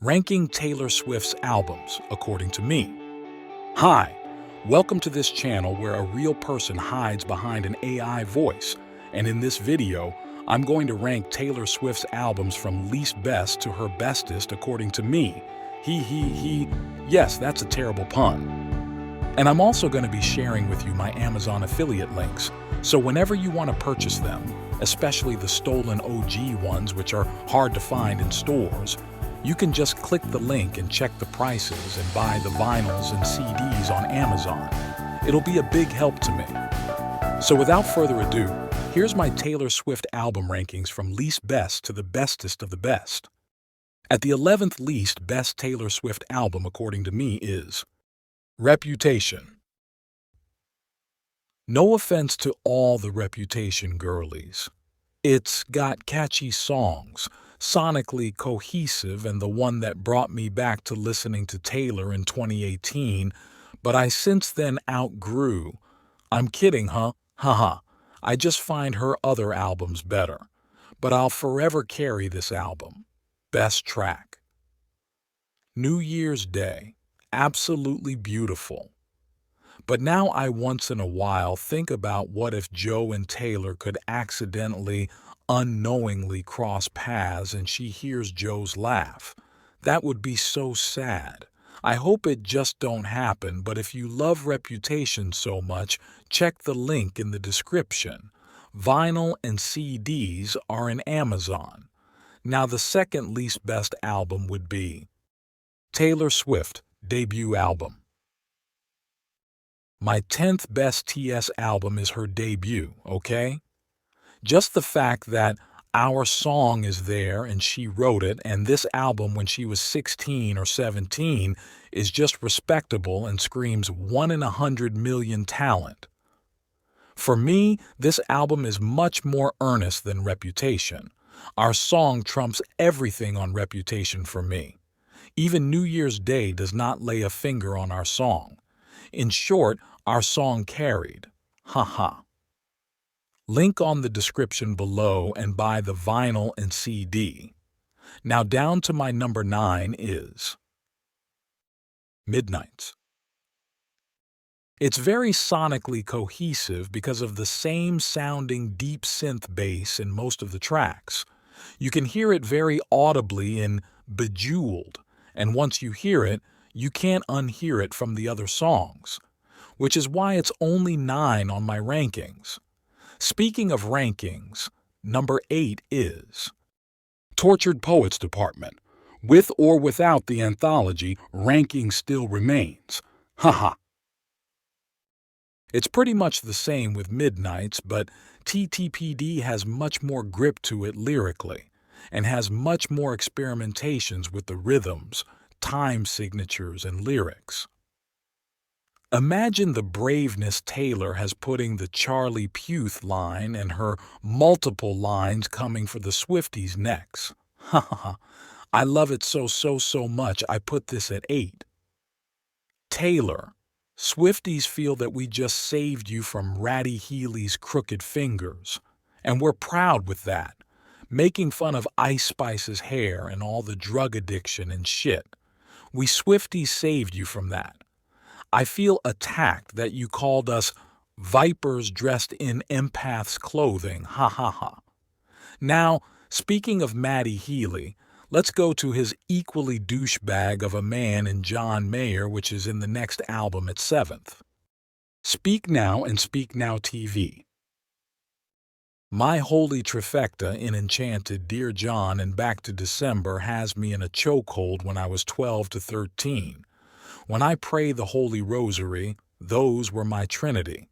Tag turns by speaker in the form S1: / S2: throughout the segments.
S1: Ranking Taylor Swift's albums, according to me. Hi, welcome to this channel where a real person hides behind an AI voice, and in this video, I'm going to rank Taylor Swift's albums from least best to her bestest according to me. Yes, that's a terrible pun. And I'm also going to be sharing with you my Amazon affiliate links, so whenever you want to purchase them, especially the stolen OG ones which are hard to find in stores, you can just click the link and check the prices and buy the vinyls and CDs on Amazon. It'll be a big help to me. So without further ado, here's my Taylor Swift album rankings from least best to the bestest of the best. At the 11th least best Taylor Swift album according to me is Reputation. No offense to all the Reputation girlies. It's got catchy songs, sonically cohesive, and the one that brought me back to listening to Taylor in 2018, but I since then outgrew. I'm kidding, huh? Haha. I just find her other albums better. But I'll forever carry this album. Best track. New Year's Day. Absolutely beautiful. But now I once in a while think about what if Joe and Taylor could accidentally, unknowingly cross paths and she hears Joe's laugh. That would be so sad. I hope it just don't happen, but if you love Reputation so much, check the link in the description. Vinyl and CDs are in Amazon. Now the second least best album would be Taylor Swift debut album. My 10th best TS album is her debut, okay? Just the fact that Our Song is there and she wrote it, and this album when she was 16 or 17 is just respectable and screams 1 in 100 million talent. For me, this album is much more earnest than Reputation. Our Song trumps everything on Reputation for me. Even New Year's Day does not lay a finger on Our Song. In short, Our Song carried. Haha. Link on the description below and buy the vinyl and CD. Now down to my number 9 is Midnights. It's very sonically cohesive because of the same sounding deep synth bass in most of the tracks. You can hear it very audibly in Bejeweled, and once you hear it, you can't unhear it from the other songs, which is why it's only 9 on my rankings. Speaking of rankings, number 8 is Tortured Poets Department. With or without the anthology, ranking still remains. Haha. It's pretty much the same with Midnights, but TTPD has much more grip to it lyrically, and has much more experimentations with the rhythms, time signatures, and lyrics. Imagine the braveness Taylor has putting the Charlie Puth line and her multiple lines coming for the Swifties' necks. Haha. I love it so much I put this at 8. Taylor. Swifties feel that we just saved you from Ratty Healy's crooked fingers. And we're proud with that. Making fun of Ice Spice's hair and all the drug addiction and shit. We Swifties saved you from that. I feel attacked that you called us vipers dressed in empaths' clothing, ha. Now, speaking of Matty Healy, let's go to his equally douchebag of a man in John Mayer, which is in the next album at 7th. Speak Now and Speak Now TV. My holy trifecta in Enchanted, Dear John, and Back to December has me in a chokehold when I was 12 to 13. When I pray the Holy Rosary, those were my trinity.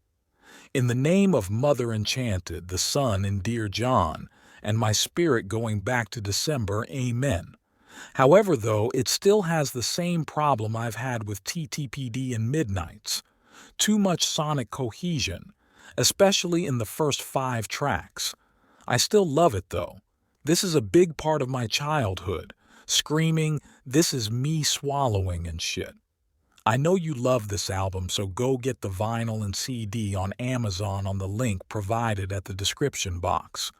S1: In the name of Mother Enchanted, the Sun in Dear John, and my spirit going back to December, amen. However, though, it still has the same problem I've had with TTPD and Midnights. Too much sonic cohesion, especially in the first 5 tracks. I still love it, though. This is a big part of my childhood, screaming, "This is me swallowing" and shit. I know you love this album, so go get the vinyl and CD on Amazon on the link provided at the description box.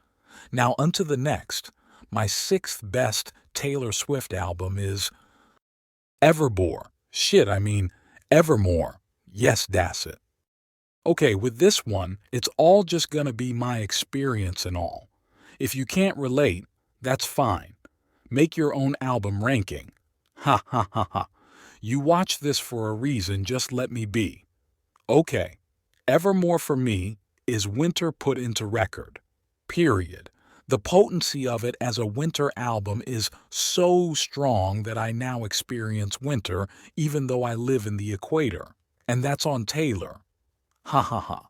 S1: Now onto the next, my 6th best Taylor Swift album is Evermore. Evermore. Yes, that's it. Okay, with this one, it's all just gonna be my experience and all. If you can't relate, that's fine. Make your own album ranking. Ha ha ha ha. You watch this for a reason, just let me be. Okay. Evermore for me is winter put into record. Period. The potency of it as a winter album is so strong that I now experience winter even though I live in the equator. And that's on Taylor. Ha ha ha.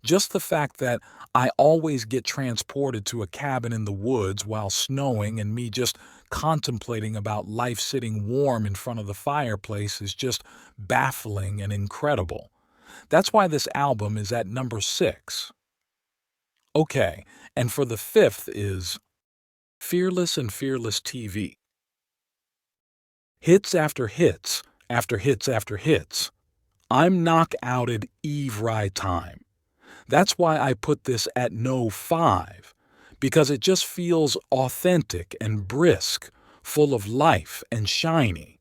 S1: Just the fact that I always get transported to a cabin in the woods while snowing and me just contemplating about life sitting warm in front of the fireplace is just baffling and incredible. That's why this album is at number 6. Okay, and for the 5th is Fearless and Fearless TV. Hits after hits, after hits after hits. I'm knock-outed Eve right time. That's why I put this at no 5, because it just feels authentic and brisk, full of life and shiny,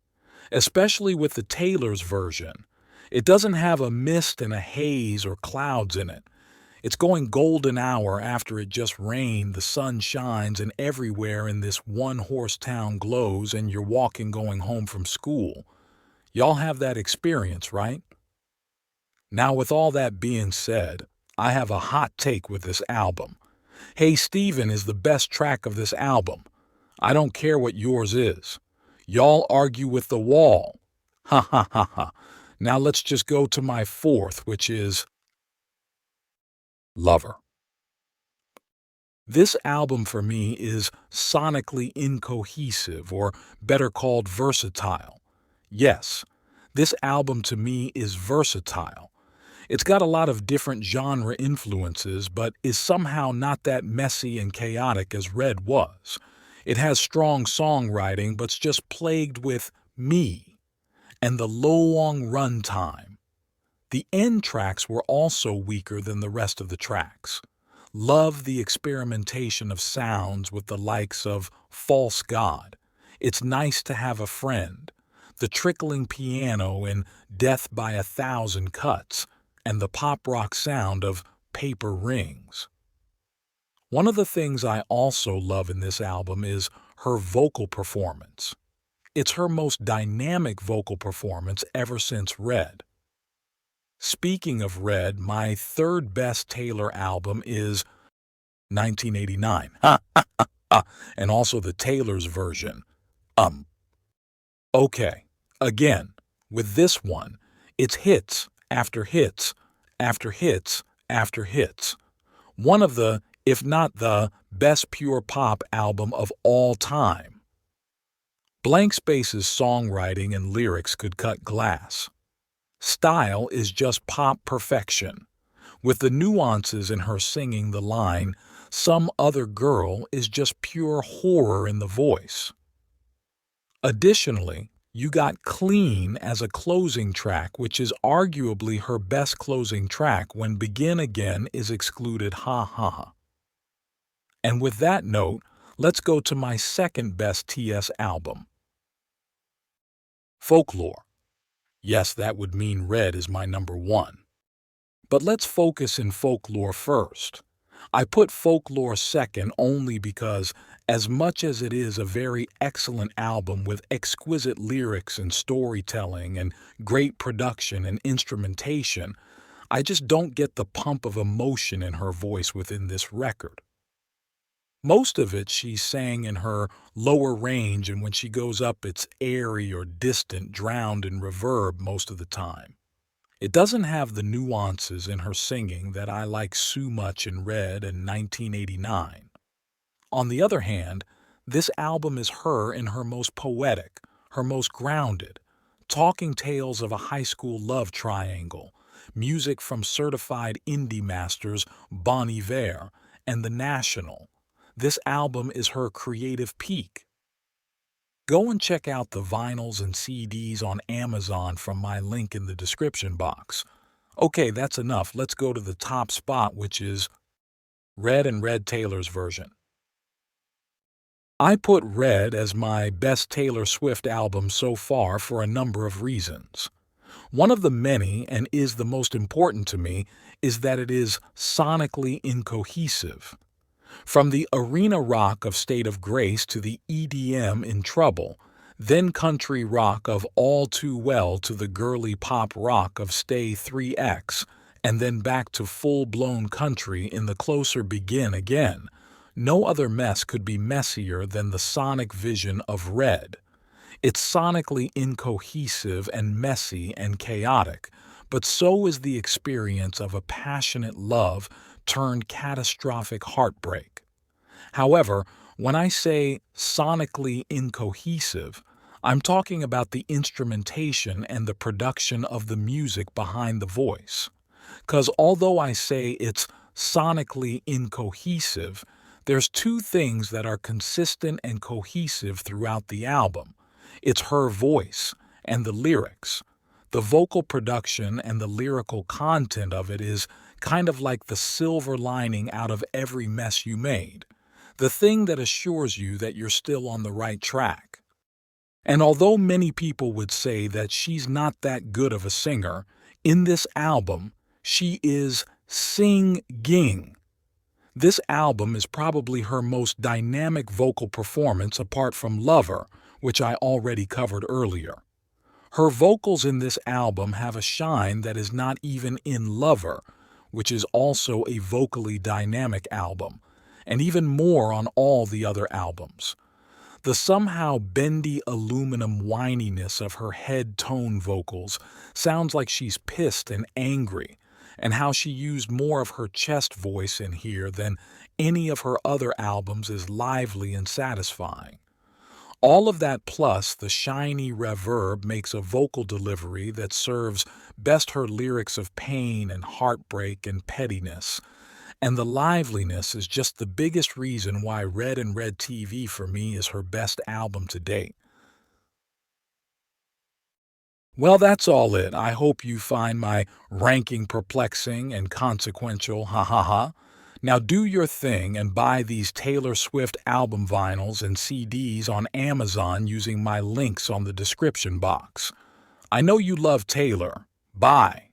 S1: especially with the Taylor's version. It doesn't have a mist and a haze or clouds in it. It's going golden hour after it just rained, the sun shines, and everywhere in this one-horse town glows, and you're walking going home from school. Y'all have that experience, right? Now, with all that being said, I have a hot take with this album. Hey Steven is the best track of this album. I don't care what yours is. Y'all argue with the wall. Ha ha ha ha. Now let's just go to my 4th, which is Lover. This album for me is sonically incohesive, or better called versatile. Yes, this album to me is versatile. It's got a lot of different genre influences, but is somehow not that messy and chaotic as Red was. It has strong songwriting, but's just plagued with me and the long run time. The end tracks were also weaker than the rest of the tracks. Love the experimentation of sounds with the likes of False God, It's Nice to Have a Friend, the trickling piano in Death by a Thousand Cuts, and the pop rock sound of Paper Rings. One of the things I also love in this album is her vocal performance. It's her most dynamic vocal performance ever since Red. Speaking of Red, my third best Taylor album is 1989. And also the Taylor's version. Okay, again, with this one, it's hits after hits after hits after hits. One of the, if not the, best pure pop album of all time. Blank Space's songwriting and lyrics could cut glass. Style is just pop perfection, with the nuances in her singing the line, "Some other girl," is just pure horror in the voice. Additionally, you got Clean as a closing track, which is arguably her best closing track when Begin Again is excluded. Ha ha ha. And with that note, let's go to my second best TS album. Folklore. Yes, that would mean Red is my number 1. But let's focus in Folklore first. I put Folklore second only because, as much as it is a very excellent album with exquisite lyrics and storytelling and great production and instrumentation, I just don't get the pump of emotion in her voice within this record. Most of it she sang in her lower range, and when she goes up it's airy or distant, drowned in reverb most of the time. It doesn't have the nuances in her singing that I like so much in Red and 1989. On the other hand, this album is her in her most poetic, her most grounded, talking tales of a high school love triangle, music from certified indie masters Bon Iver and The National. This album is her creative peak. Go and check out the vinyls and CDs on Amazon from my link in the description box. Okay, that's enough. Let's go to the top spot, which is Red and Red Taylor's version. I put Red as my best Taylor Swift album so far for a number of reasons. One of the many, and is the most important to me, is that it is sonically incohesive. From the arena rock of State of Grace to the EDM in Trouble, then country rock of All Too Well to the girly pop rock of Stay 3X, and then back to full-blown country in the Closer Begin Again, no other mess could be messier than the sonic vision of Red. It's sonically incohesive and messy and chaotic, but so is the experience of a passionate love turned catastrophic heartbreak. However, when I say sonically incohesive, I'm talking about the instrumentation and the production of the music behind the voice. Because although I say it's sonically incohesive, there's two things that are consistent and cohesive throughout the album. It's her voice and the lyrics. The vocal production and the lyrical content of it is kind of like the silver lining out of every mess you made, the thing that assures you that you're still on the right track. And although many people would say that she's not that good of a singer, in this album, she is singing. This album is probably her most dynamic vocal performance apart from Lover, which I already covered earlier. Her vocals in this album have a shine that is not even in Lover, which is also a vocally dynamic album, and even more on all the other albums. The somehow bendy aluminum whininess of her head tone vocals sounds like she's pissed and angry, and how she used more of her chest voice in here than any of her other albums is lively and satisfying. All of that plus the shiny reverb makes a vocal delivery that serves best her lyrics of pain and heartbreak and pettiness. And the liveliness is just the biggest reason why Red and Red TV for me is her best album to date. Well, that's all it. I hope you find my ranking perplexing and consequential, hahaha. Now do your thing and buy these Taylor Swift album vinyls and CDs on Amazon using my links on the description box. I know you love Taylor. Bye.